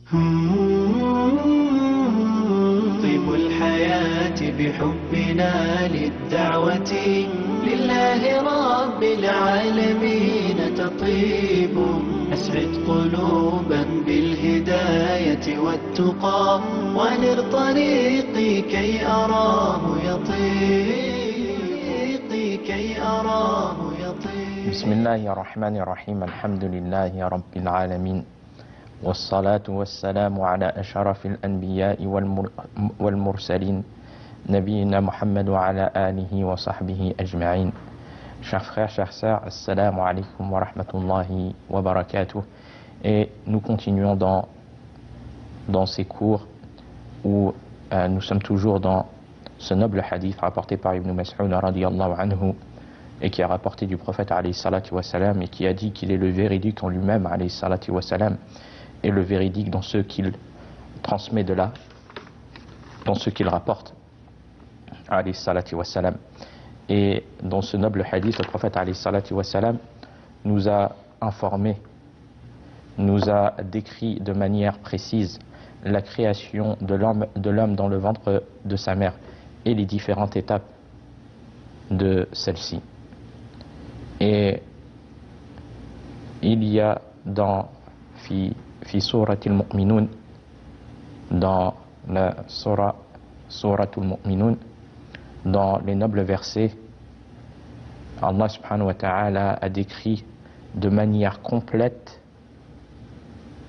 طيب الحياة بحبنا للدعوة لله رب العالمين تطيب. أسعد قلوبا بالهداية والتقى وانر طريقي كي أراه يطيق كي أراه يطيق. بسم الله الرحمن الرحيم. الحمد لله رب العالمين، والصلاة والسلام على أشرف الأنبياء والمرسلين نبينا محمد وعلى آله وصحبه أجمعين. Chers frères, chères sœurs, assalamu alaikum wa rahmatullahi wa barakatuh. Et nous continuons dans ces cours où nous sommes toujours dans ce noble hadith rapporté par Ibn Mas'ud radiyallahu anhu et qui est rapporté du prophète alayhi salatu wa salam et qui a dit qu'il est le véridique en lui-même alayhi salatu wa salam et le véridique dans ce qu'il transmet de là, dans ce qu'il rapporte alayhi salatu wa salam. Et dans ce noble hadith, le prophète alayhi salatu wa salam nous a informé, nous a décrit de manière précise la création de l'homme dans le ventre de sa mère et les différentes étapes de celle-ci. Et il y a dans fi suratul mu'minun, dans la suratul mu'minun, dans les nobles versets, Allah subhanahu wa ta'ala a décrit de manière complète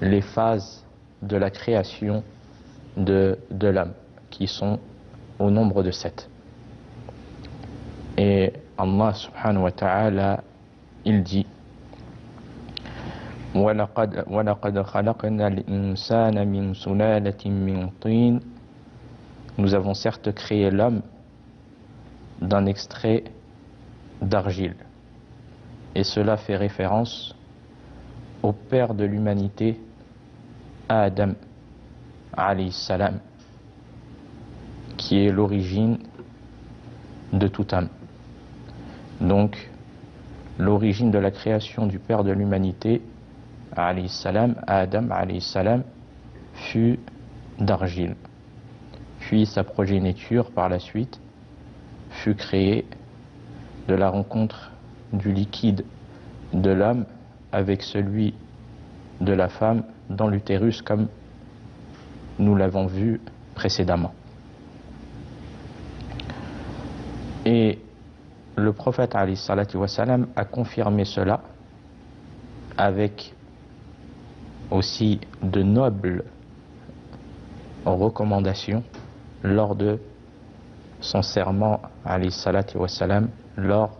les phases de la création de l'homme, qui sont au nombre de 7. Et Allah subhanahu wa ta'ala, il dit وَلَقَدْ خَلَقْنَا الْإِنسَانَ مِنْ سُلَالَةٍ مِنْ طِينٍ. Nous avons certes créé l'homme d'un extrait d'argile. Et cela fait référence au père de l'humanité, Adam alayhi salam, qui est l'origine de tout homme. Donc, l'origine de la création du père de l'humanité, alayhi salam, Adam alayhi salam, fut d'argile. Puis sa progéniture par la suite fut créée de la rencontre du liquide de l'homme avec celui de la femme dans l'utérus, comme nous l'avons vu précédemment. Et le prophète alayhi salatu wa salam a confirmé cela avec aussi de nobles recommandations lors de son serment alayhi salatu wa salam, lors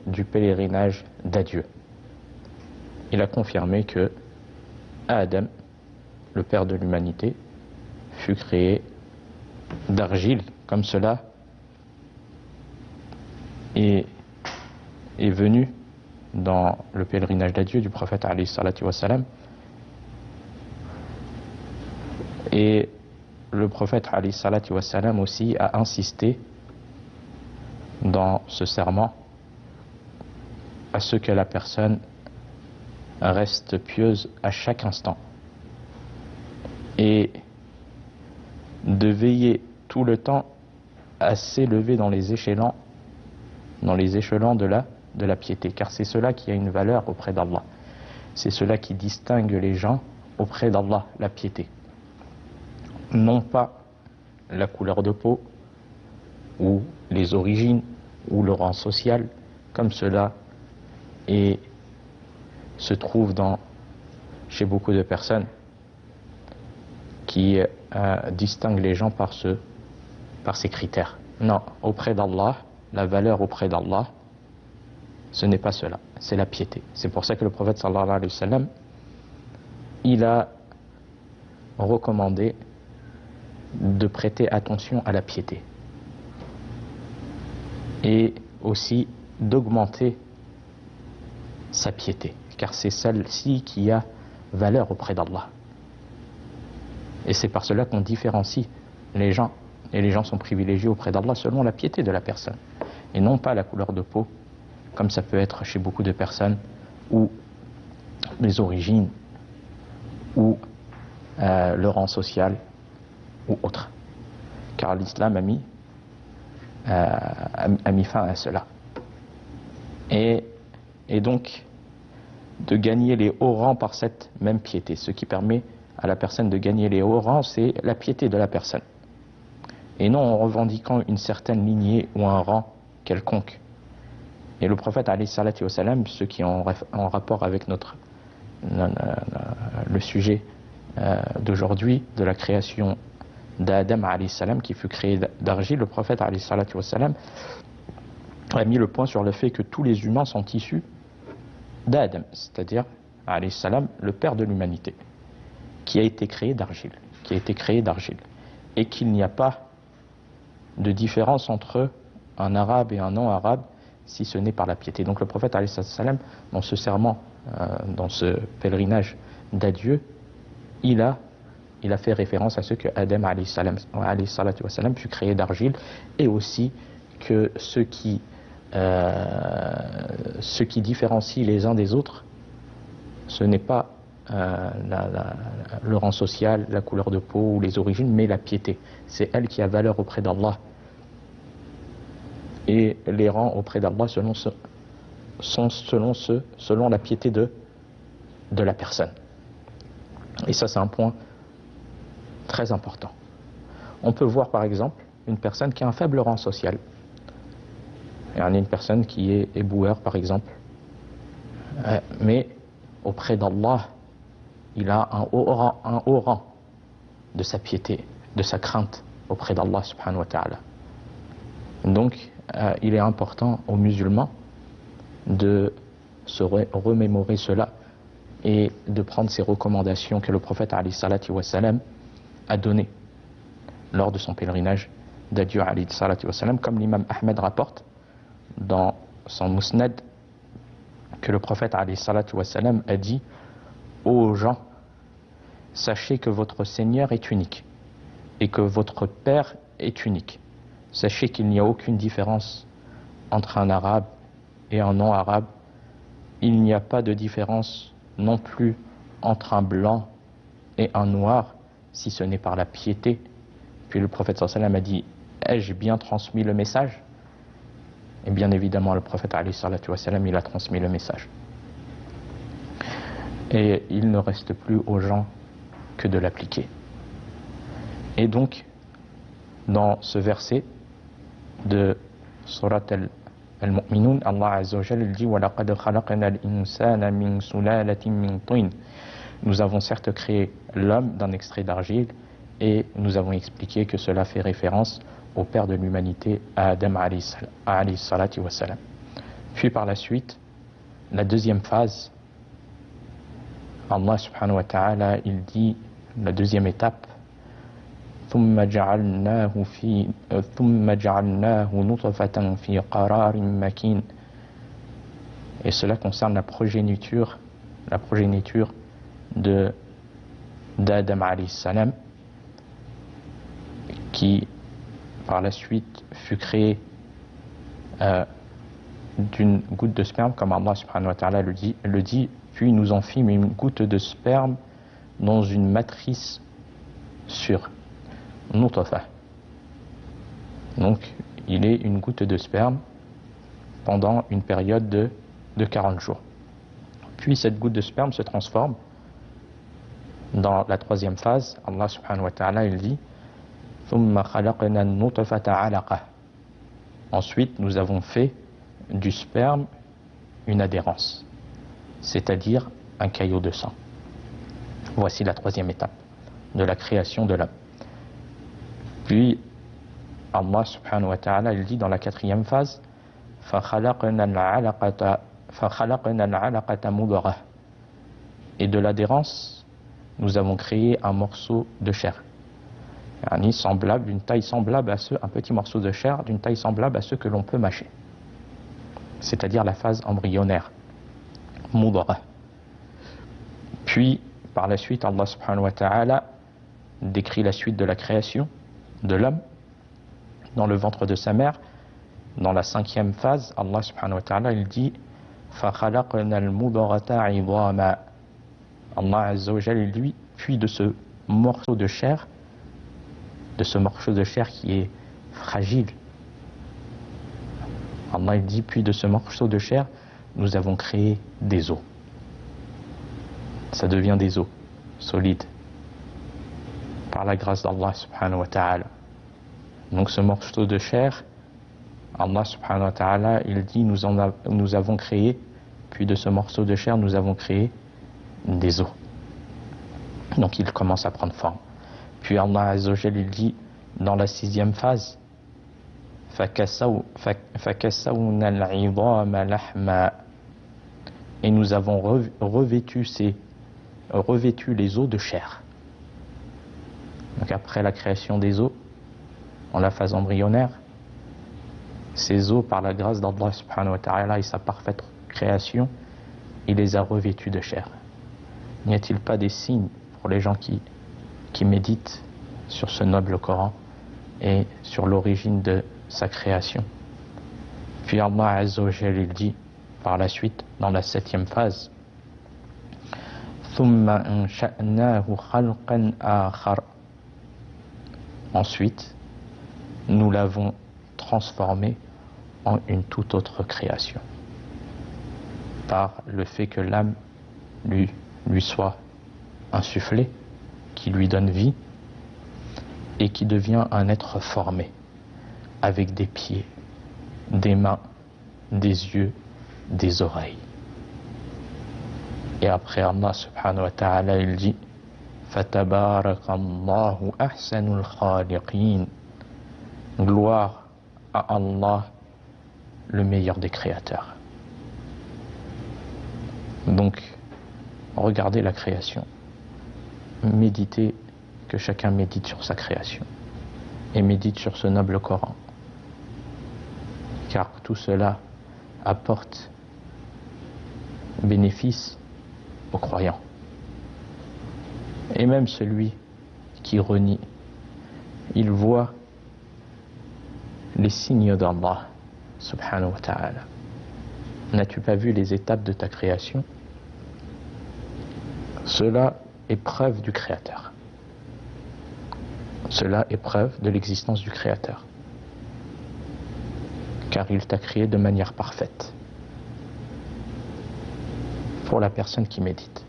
du pèlerinage d'adieu. Il a confirmé que Adam, le père de l'humanité, fut créé d'argile, comme cela est venu dans le pèlerinage d'adieu du prophète alayhi salatu wa salam. Et le prophète alayhi salatu wa salam aussi a insisté dans ce serment à ce que la personne reste pieuse à chaque instant et de veiller tout le temps à s'élever dans les échelons de la piété, car c'est cela qui a une valeur auprès d'Allah. C'est cela qui distingue les gens auprès d'Allah, la piété. Non pas la couleur de peau ou les origines ou le rang social, comme cela se trouve chez beaucoup de personnes qui distinguent les gens par ces critères. Non, auprès d'Allah, la valeur auprès d'Allah, ce n'est pas cela, c'est la piété. C'est pour ça que le prophète sallallahu alayhi wa sallam, il a recommandé de prêter attention à la piété et aussi d'augmenter sa piété, car c'est celle-ci qui a valeur auprès d'Allah. Et c'est par cela qu'on différencie les gens, et les gens sont privilégiés auprès d'Allah selon la piété de la personne, et non pas la couleur de peau, comme ça peut être chez beaucoup de personnes, ou les origines, ou le rang social ou autre. Car l'islam a mis fin à cela. Et donc, de gagner les hauts rangs par cette même piété. Ce qui permet à la personne de gagner les hauts rangs, c'est la piété de la personne. Et non en revendiquant une certaine lignée ou un rang quelconque. Et le prophète, alayhi salatu wa salam, ce qui est en rapport avec le sujet d'aujourd'hui, de la création d'Adam, alayhi salam, qui fut créé d'argile, le prophète, alayhi salatu wa salam, a mis le point sur le fait que tous les humains sont issus d'Adam, c'est-à-dire, alayhi salam, le père de l'humanité, qui a été créé d'argile, et qu'il n'y a pas de différence entre un arabe et un non-arabe, si ce n'est par la piété. Donc le prophète, alayhi salam, dans ce serment, dans ce pèlerinage d'adieu, il a fait référence à ce que Adam, alayhi salatu wa salam, fut créé d'argile, et aussi que ce qui différencie les uns des autres, ce n'est pas le rang social, la couleur de peau ou les origines, mais la piété. C'est elle qui a valeur auprès d'Allah. Et les rangs auprès d'Allah sont selon la piété de la personne. Et ça, c'est un point très important. On peut voir par exemple une personne qui a un faible rang social. Il y en a une personne qui est éboueur par exemple. Mais auprès d'Allah, il a un haut rang de sa piété, de sa crainte auprès d'Allah subhanahu wa ta'ala. Donc, il est important aux musulmans de se remémorer cela et de prendre ces recommandations que le prophète alayhi salatu wa salam a données lors de son pèlerinage d'adieu alayhi salatu wa salam, comme l'imam Ahmed rapporte dans son musnad que le prophète alayhi salatu wa salam a dit: ô gens, sachez que votre Seigneur est unique et que votre Père est unique. Sachez qu'il n'y a aucune différence entre un arabe et un non-arabe. Il n'y a pas de différence non plus entre un blanc et un noir, si ce n'est par la piété. Puis le prophète sallallahu alayhi wa sallam a dit: ai-je bien transmis le message? Et bien évidemment, le prophète alayhi salatu wa sallam, il a transmis le message. Et il ne reste plus aux gens que de l'appliquer. Et donc, dans ce verset de Surat Al-Mu'minun, Allah Azza wa Jalla dit: وَلَقَدْ خَلَقْنَا الْإِنسَانَ مِنْ سُلَالَةٍ مِنْ طِينٍ. Nous avons certes créé l'homme d'un extrait d'argile, et nous avons expliqué que cela fait référence au père de l'humanité, à Adam alayhi salatu wa salam. Puis par la suite, la deuxième phase, Allah subhanahu wa ta'ala, il dit, la deuxième étape: ثم جعلناه نطفة في قرار مكين. Et cela concerne la progéniture d'Adam alayhi salam, qui par la suite fut créé d'une goutte de sperme, comme Allah subhanahu wa ta'ala le dit, puis nous en fîmes une goutte de sperme dans une matrice sûre. Nutfa. Donc, il est une goutte de sperme pendant une période de 40 jours. Puis cette goutte de sperme se transforme dans la troisième phase. Allah subhanahu wa ta'ala, il dit: ثُمَّ خَلَقْنَا النُّطْفَةَ عَلَقَةً. Ensuite, nous avons fait du sperme une adhérence, c'est-à-dire un caillot de sang. Voici la troisième étape de la création de l'homme. Puis Allah subhanahu wa ta'ala, il dit dans la quatrième phase: فَخَلَقْنَا الْعَلَقَةَ مُضْغَةً. Et de l'adhérence, nous avons créé un morceau de chair, semblable, d'une taille semblable à un petit morceau de chair d'une taille semblable à ce que l'on peut mâcher, c'est-à-dire la phase embryonnaire, mudghah. Puis par la suite, Allah subhanahu wa ta'ala décrit la suite de la création de l'homme dans le ventre de sa mère. Dans la cinquième phase, Allah subhanahu wa ta'ala, il dit: فَخَلَقْنَا الْمُضْغَةَ عِظَامًا. Allah azza wa jalla, lui, puis de ce morceau de chair, de ce morceau de chair qui est fragile. Allah il dit, puis de ce morceau de chair, nous avons créé des os. Ça devient des os solides par la grâce d'Allah subhanahu wa ta'ala. Donc ce morceau de chair, Allah subhanahu wa ta'ala, il dit, nous avons créé, puis de ce morceau de chair, nous avons créé des os. Donc il commence à prendre forme. Puis Allah azza wa jalla, il dit, dans la 6e phase, فَكَسَوْنَا الْعِظَامَ لَحْمًا, et nous avons revêtu les os de chair. Donc après la création des os, en la phase embryonnaire, ces os, par la grâce d'Allah subhanahu wa ta'ala et sa parfaite création, il les a revêtus de chair. N'y a-t-il pas des signes pour les gens qui méditent sur ce noble Coran et sur l'origine de sa création? Puis Allah azza wa jalla, il dit par la suite dans la 7e phase, ثُمَّ أَنشَأْنَاهُ خَلْقًا آخَرَ, ensuite nous l'avons transformé en une toute autre création par le fait que l'âme lui soit insufflée, qui lui donne vie et qui devient un être formé avec des pieds, des mains, des yeux, des oreilles. Et après Allah subhanahu wa ta'ala, il dit فَتَبَارَكَ اللَّهُ أَحْسَنُ الْخَالِقِينَ, gloire à Allah, le meilleur des créateurs. Donc regardez la création, méditez, que chacun médite sur sa création et médite sur ce noble Coran, car tout cela apporte bénéfice aux croyants. Et même celui qui renie, il voit les signes d'Allah subhanahu wa ta'ala. N'as-tu pas vu les étapes de ta création? Cela est preuve du Créateur. Cela est preuve de l'existence du Créateur. Car il t'a créé de manière parfaite. Pour la personne qui médite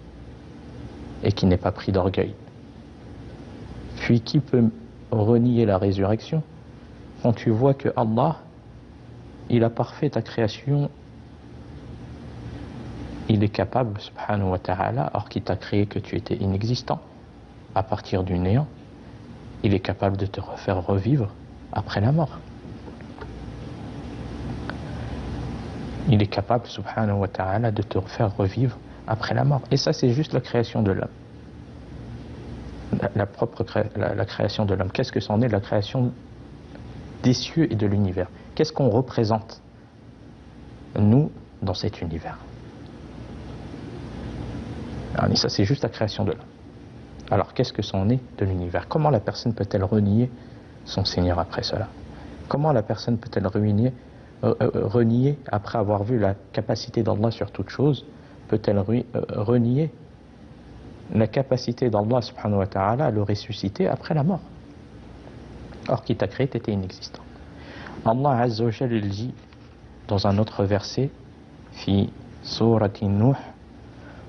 et qui n'est pas pris d'orgueil. Puis qui peut renier la résurrection quand tu vois que Allah, il a parfait ta création, il est capable, subhanahu wa ta'ala, or qu'il t'a créé que tu étais inexistant, à partir du néant, il est capable de te refaire revivre après la mort. Il est capable, subhanahu wa ta'ala, de te refaire revivre après la mort. Et ça, c'est juste la création de l'homme. La création de l'homme. Qu'est-ce que c'en est? La création des cieux et de l'univers. Qu'est-ce qu'on représente, nous, dans cet univers? Et ça, c'est juste la création de l'homme. Alors, qu'est-ce que c'en est de l'univers? Comment la personne peut-elle renier son Seigneur après cela? Comment la personne peut-elle renier, après avoir vu la capacité d'Allah sur toute chose, peut-elle renier la capacité d'Allah subhanahu wa ta'ala à le ressusciter après la mort? Or, qui t'a créé, t'étais inexistant. Allah azza wa jalla dit dans un autre verset, fi surati Nuh,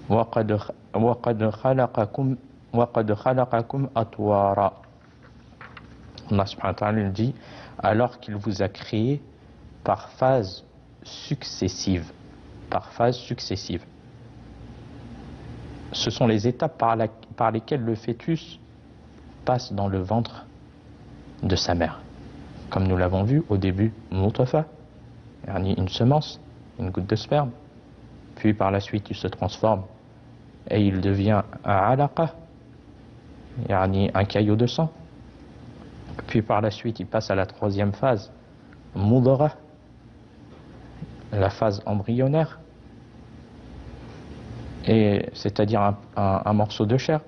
وَقَدْ خَلَقَكُمْ أَطْوَارًا. Allah subhanahu wa ta'ala dit, alors qu'il vous a créé par phases successives. Par phases successives. Ce sont les étapes par lesquelles le fœtus passe dans le ventre de sa mère. Comme nous l'avons vu au début, Nutfa, une semence, une goutte de sperme. Puis par la suite, il se transforme et il devient un alaqa, un caillot de sang. Puis par la suite, il passe à la 3e phase, mudghah, la phase embryonnaire, et c'est-à-dire un morceau de chair.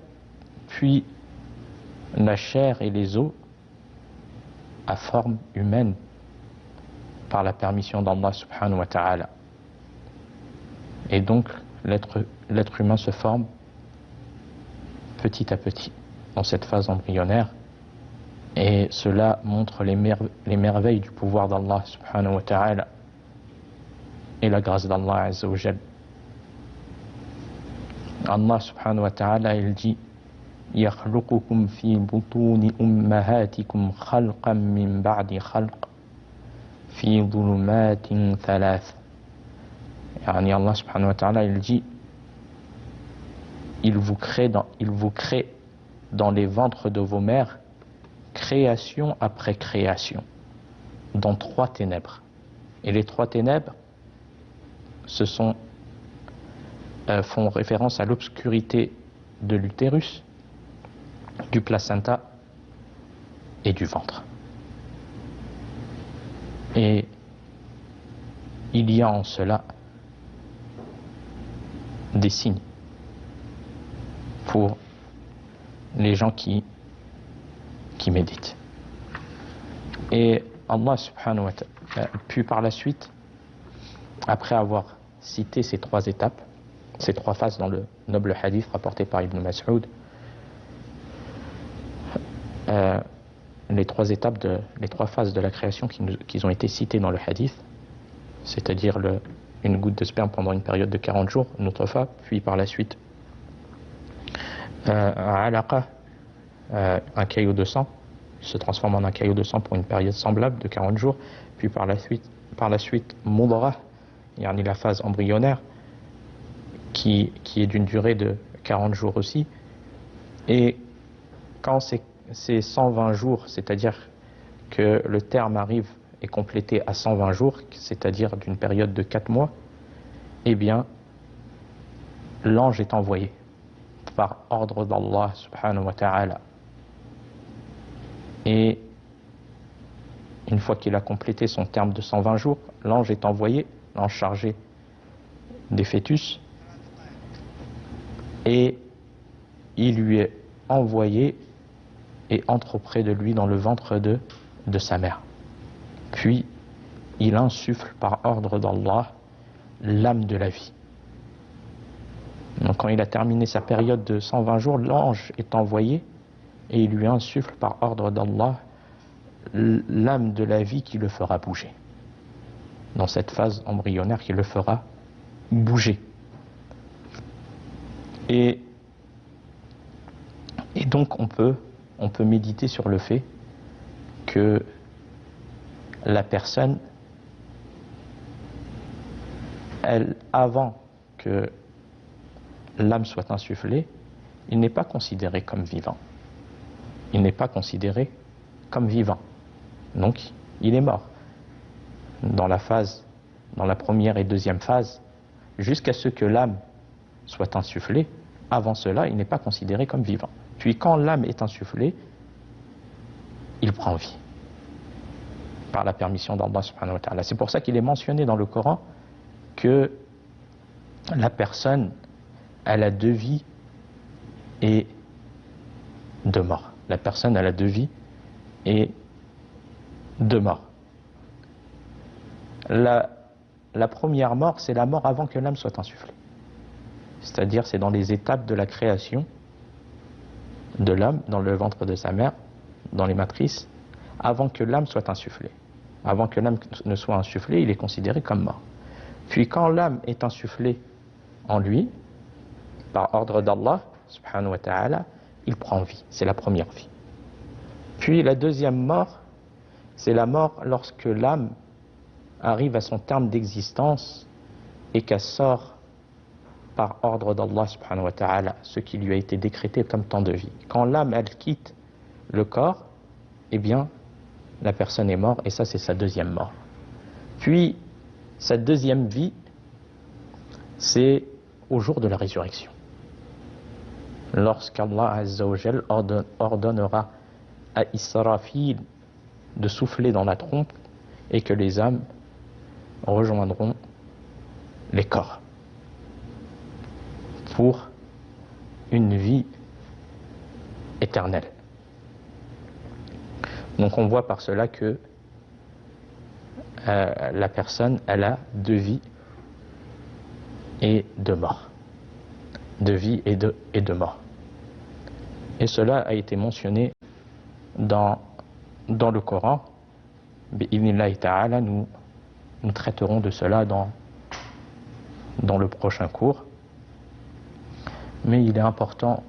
Puis la chair et les os à forme humaine par la permission d'Allah subhanahu wa ta'ala. Et donc l'être humain se forme petit à petit. dans cette phase embryonnaire, et cela montre les merveilles du pouvoir d'Allah subhanahu wa ta'ala et la grâce d'Allah azza wa jal. Allah subhanahu wa ta'ala, il dit يخلقكم في بطون أمهاتكم خلقا من بعد خلق في ظلمات ثلاث. يعني Allah subhanahu wa ta'ala, il dit il vous crée dans les ventres de vos mères, création après création, dans 3 ténèbres. Et les 3 ténèbres, font référence à l'obscurité de l'utérus, du placenta et du ventre. Et il y a en cela des signes pour les gens qui méditent. Et Allah subhanahu wa ta'ala, puis par la suite, après avoir cité ces 3 étapes, ces 3 phases dans le noble hadith rapporté par Ibn Mas'ud, les 3 phases de la création qui ont été citées dans le hadith, c'est-à-dire une goutte de sperme pendant une période de 40 jours, nutfa, puis par la suite alaqa, un caillot de sang, se transforme en un caillot de sang pour une période semblable de 40 jours, puis par la suite mudghah, yani la phase embryonnaire, qui est d'une durée de 40 jours aussi. Et quand c'est 120 jours, c'est-à-dire que le terme arrive et complété à 120 jours, c'est-à-dire d'une période de 4 mois, eh bien, l'ange est envoyé par ordre d'Allah subhanahu wa ta'ala. Et une fois qu'il a complété son terme de 120 jours, l'ange est envoyé, l'ange chargé des fœtus, et il lui est envoyé et entre auprès de lui dans le ventre de sa mère. Puis, il insuffle par ordre d'Allah l'âme de la vie. Donc quand il a terminé sa période de 120 jours, l'ange est envoyé et il lui insuffle par ordre d'Allah l'âme de la vie qui le fera bouger. Dans cette phase embryonnaire qui le fera bouger. Et donc on peut méditer sur le fait que la personne, avant que l'âme soit insufflée, il n'est pas considéré comme vivant. Il n'est pas considéré comme vivant. Donc, il est mort. Dans la première et deuxième phase, jusqu'à ce que l'âme soit insufflée, avant cela, il n'est pas considéré comme vivant. Puis quand l'âme est insufflée, il prend vie. Par la permission d'Allah subhanahu wa ta'ala. C'est pour ça qu'il est mentionné dans le Coran que la personne, elle a 2 vies et 2 morts. La personne, elle a 2 vies et 2 morts. La première mort, c'est la mort avant que l'âme soit insufflée. C'est-à-dire, c'est dans les étapes de la création de l'homme, dans le ventre de sa mère, dans les matrices, avant que l'âme soit insufflée. Avant que l'âme ne soit insufflée, il est considéré comme mort. Puis quand l'âme est insufflée en lui, par ordre d'Allah, subhanahu wa ta'ala, il prend vie. C'est la première vie. Puis la deuxième mort, c'est la mort lorsque l'âme arrive à son terme d'existence et qu'elle sort par ordre d'Allah subhanahu wa ta'ala ce qui lui a été décrété comme temps de vie. Quand l'âme, elle quitte le corps, eh bien, la personne est morte et ça, c'est sa deuxième mort. Puis, sa deuxième vie, c'est au jour de la résurrection. Lorsqu'Allah azza wa jal ordonnera à Israfil de souffler dans la trompe et que les âmes rejoindront les corps pour une vie éternelle. Donc on voit par cela que la personne, elle a 2 vies et 2 morts. 2 vies et 2 morts. Et cela a été mentionné dans le Coran. Bi'idhnillahi ta'ala, nous traiterons de cela dans le prochain cours. Mais il est important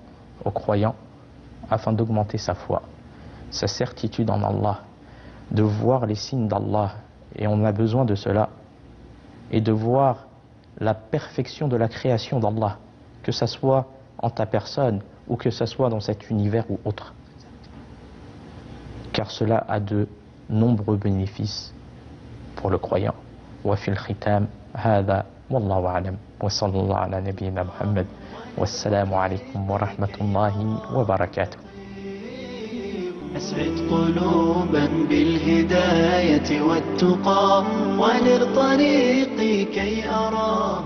aux croyants, afin d'augmenter sa foi, sa certitude en Allah, de voir les signes d'Allah, et on a besoin de cela, et de voir la perfection de la création d'Allah, que ce soit en ta personne ou que ce soit dans cet univers ou autre. Car cela a de nombreux bénéfices pour le croyant. Wa fil khitam hada wallahu a'lam wa sallallahu ala nabiyyina Muhammad wassalamu alaykum wa rahmatullahi wa barakatuh. أسعد قلوبا بالهداية والتقى ونر طريقي كي أراه